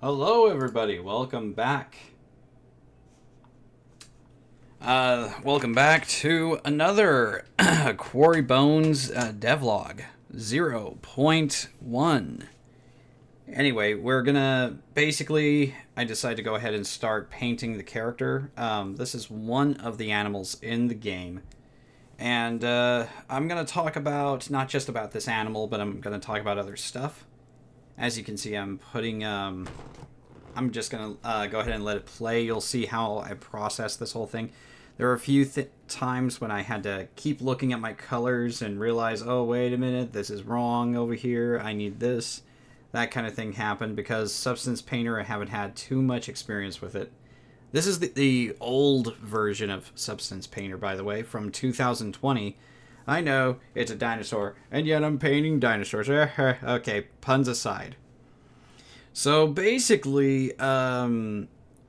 Hello, everybody. Welcome back. Welcome back to another Quarry Bones Devlog 0.1. Anyway, we're gonna basically. I decided to go ahead and start painting the character. This is one of the animals in the game. And I'm gonna talk about not just about this animal, but I'm gonna talk about other stuff. As you can see, I'm just going to go ahead and let it play. You'll see how I process this whole thing. There were a few times when I had to keep looking at my colors and realize, oh, wait a minute, this is wrong over here. I need this. That kind of thing happened because Substance Painter, I haven't had too much experience with it. This is the old version of Substance Painter, by the way, from 2020. I know, it's a dinosaur, and yet I'm painting dinosaurs. Okay, puns aside. So basically, what I'm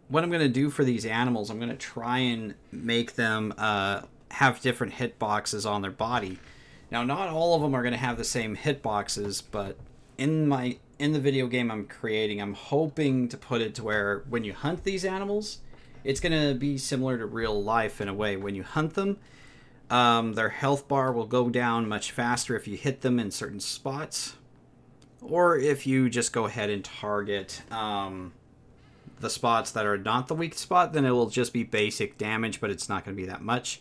going to do for these animals, I'm going to try and make them have different hitboxes on their body. Now, not all of them are going to have the same hitboxes, but in the video game I'm creating, I'm hoping to put it to where when you hunt these animals, it's going to be similar to real life in a way. When you hunt them, their health bar will go down much faster if you hit them in certain spots, or if you just go ahead and target the spots that are not the weak spot, then it will just be basic damage, but it's not going to be that much.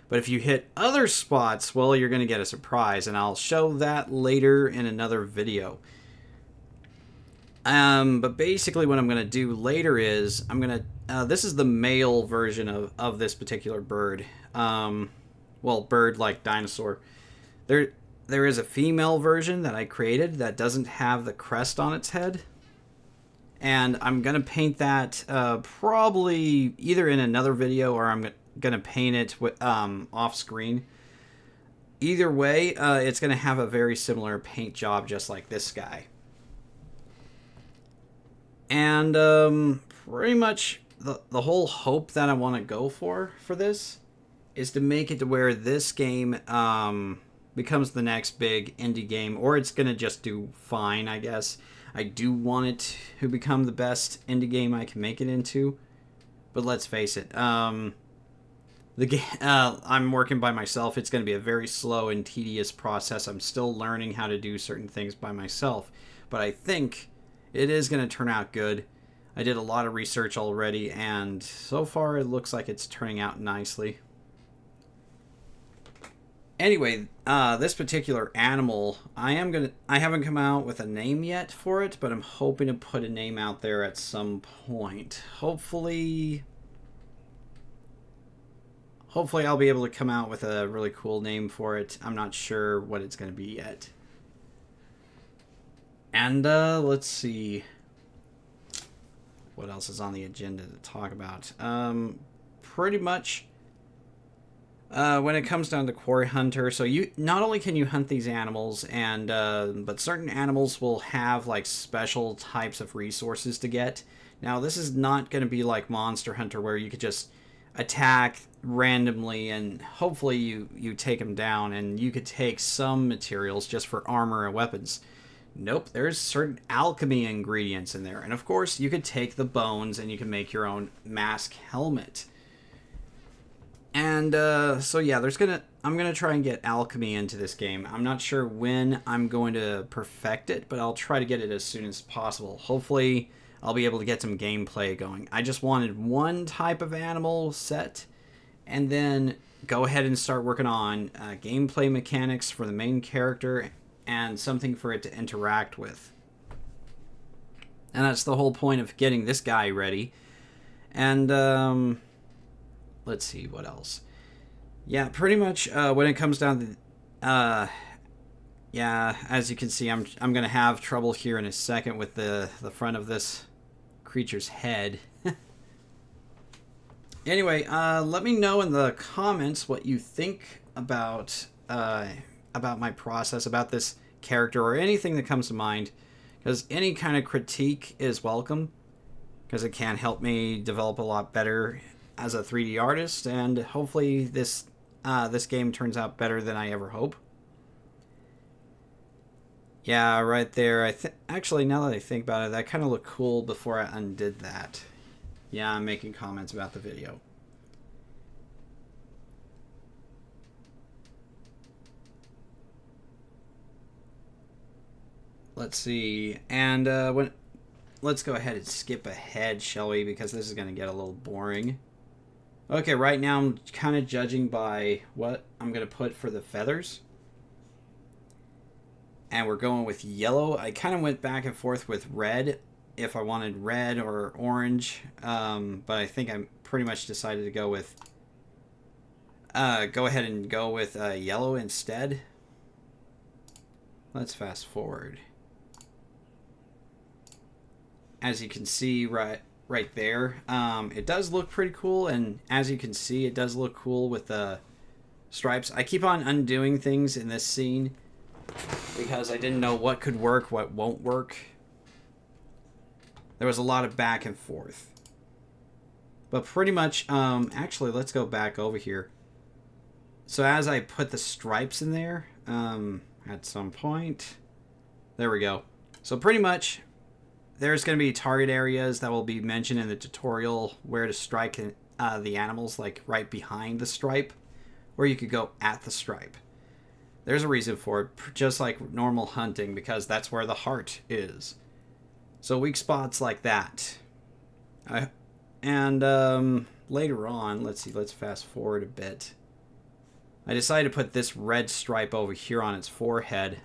But if you hit other spots, well, you're going to get a surprise, and I'll show that later in another video. But basically what I'm going to do later is, this is the male version of this particular bird. Well, bird like dinosaur. There is a female version that I created that doesn't have the crest on its head. And I'm going to paint that probably either in another video or I'm going to paint it off screen. Either way, it's going to have a very similar paint job just like this guy. And pretty much the whole hope that I want to go for this is to make it to where this game becomes the next big indie game, or it's going to just do fine, I guess. I do want it to become the best indie game I can make it into, but let's face it, the game I'm working by myself. It's going to be a very slow and tedious process. I'm still learning how to do certain things by myself, but I think it is going to turn out good. I did a lot of research already, and so far it looks like it's turning out nicely. Anyway, this particular animal, I haven't come out with a name yet for it, but I'm hoping to put a name out there at some point. Hopefully I'll be able to come out with a really cool name for it. I'm not sure what it's going to be yet. And let's see what else is on the agenda to talk about. Pretty much when it comes down to Quarry Hunter, so you not only can you hunt these animals, and but certain animals will have like special types of resources to get. Now this is not going to be like Monster Hunter where you could just attack randomly and hopefully you take them down, and you could take some materials just for armor and weapons. Nope, there's certain alchemy ingredients in there, and of course you could take the bones and you can make your own mask helmet. And so yeah, I'm gonna try and get alchemy into this game. I'm not sure when I'm going to perfect it, but I'll try to get it as soon as possible. Hopefully I'll be able to get some gameplay going. I just wanted one type of animal set, and then go ahead and start working on gameplay mechanics for the main character and something for it to interact with. And that's the whole point of getting this guy ready. And let's see what else. Yeah, pretty much when it comes down to yeah, as you can see, I'm gonna have trouble here in a second with the front of this creature's head. Anyway, let me know in the comments what you think about my process, about this character, or anything that comes to mind, because any kind of critique is welcome, because it can help me develop a lot better as a 3D artist, and hopefully this game turns out better than I ever hope. Yeah, right there. Actually, now that I think about it, that kind of looked cool before I undid that. Yeah, I'm making comments about the video. Let's see. And let's go ahead and skip ahead, shall we? Because this is going to get a little boring. Okay, right now I'm kind of judging by what I'm going to put for the feathers. And we're going with yellow. I kind of went back and forth with red, if I wanted red or orange. But I think I pretty much decided to go ahead and go with yellow instead. Let's fast forward. As you can see right there, it does look pretty cool, and as you can see, it does look cool with the stripes. I keep on undoing things in this scene because I didn't know what could work, what won't work. There was a lot of back and forth. But pretty much, actually, let's go back over here. So as I put the stripes in there, at some point, there we go. So pretty much, there's going to be target areas that will be mentioned in the tutorial where to strike the animals, like right behind the stripe, or you could go at the stripe. There's a reason for it, just like normal hunting, because that's where the heart is. So weak spots like that. And later on, let's see, let's fast forward a bit. I decided to put this red stripe over here on its forehead.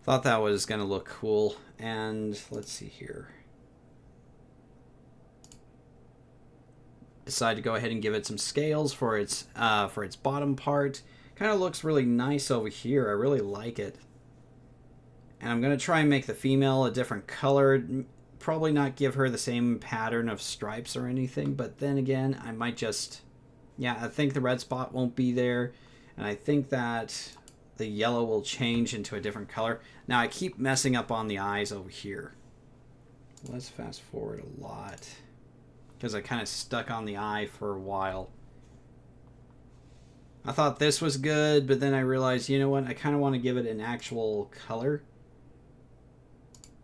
Thought that was going to look cool. And let's see here. Decided to go ahead and give it some scales for its bottom part. Kind of looks really nice over here. I really like it. And I'm going to try and make the female a different color. Probably not give her the same pattern of stripes or anything. But then again, I might just... Yeah, I think the red spot won't be there. And I think that the yellow will change into a different color. Now, I keep messing up on the eyes over here. Let's fast forward a lot, because I kind of stuck on the eye for a while. I thought this was good, but then I realized, you know what? I kind of want to give it an actual color.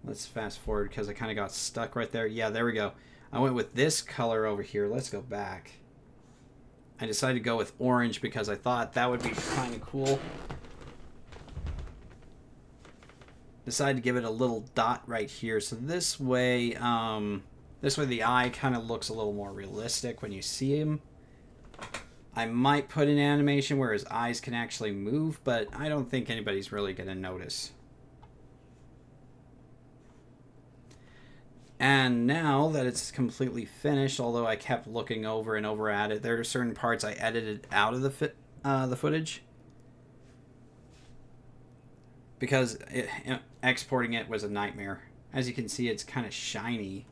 Let's fast forward, because I kind of got stuck right there. Yeah, there we go. I went with this color over here. Let's go back. I decided to go with orange because I thought that would be kind of cool. Decided to give it a little dot right here. So this way the eye kind of looks a little more realistic when you see him. I might put an animation where his eyes can actually move, but I don't think anybody's really going to notice. And now that it's completely finished, although I kept looking over and over at it, there are certain parts I edited out of the footage. Because exporting it was a nightmare. As you can see, it's kind of shiny.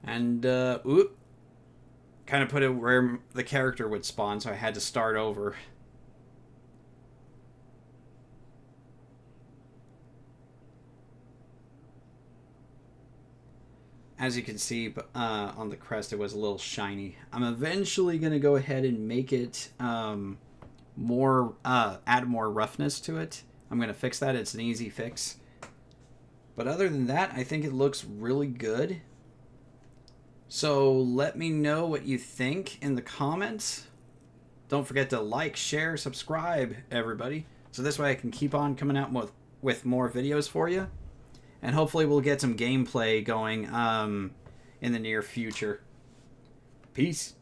And, kind of put it where the character would spawn, so I had to start over. As you can see, on the crest, it was a little shiny. I'm eventually going to go ahead and make it add more roughness to it. I'm going to fix that. It's an easy fix. But other than that, I think it looks really good. So let me know what you think in the comments. Don't forget to like, share, subscribe, everybody. So this way I can keep on coming out with more videos for you. And hopefully we'll get some gameplay going in the near future. Peace.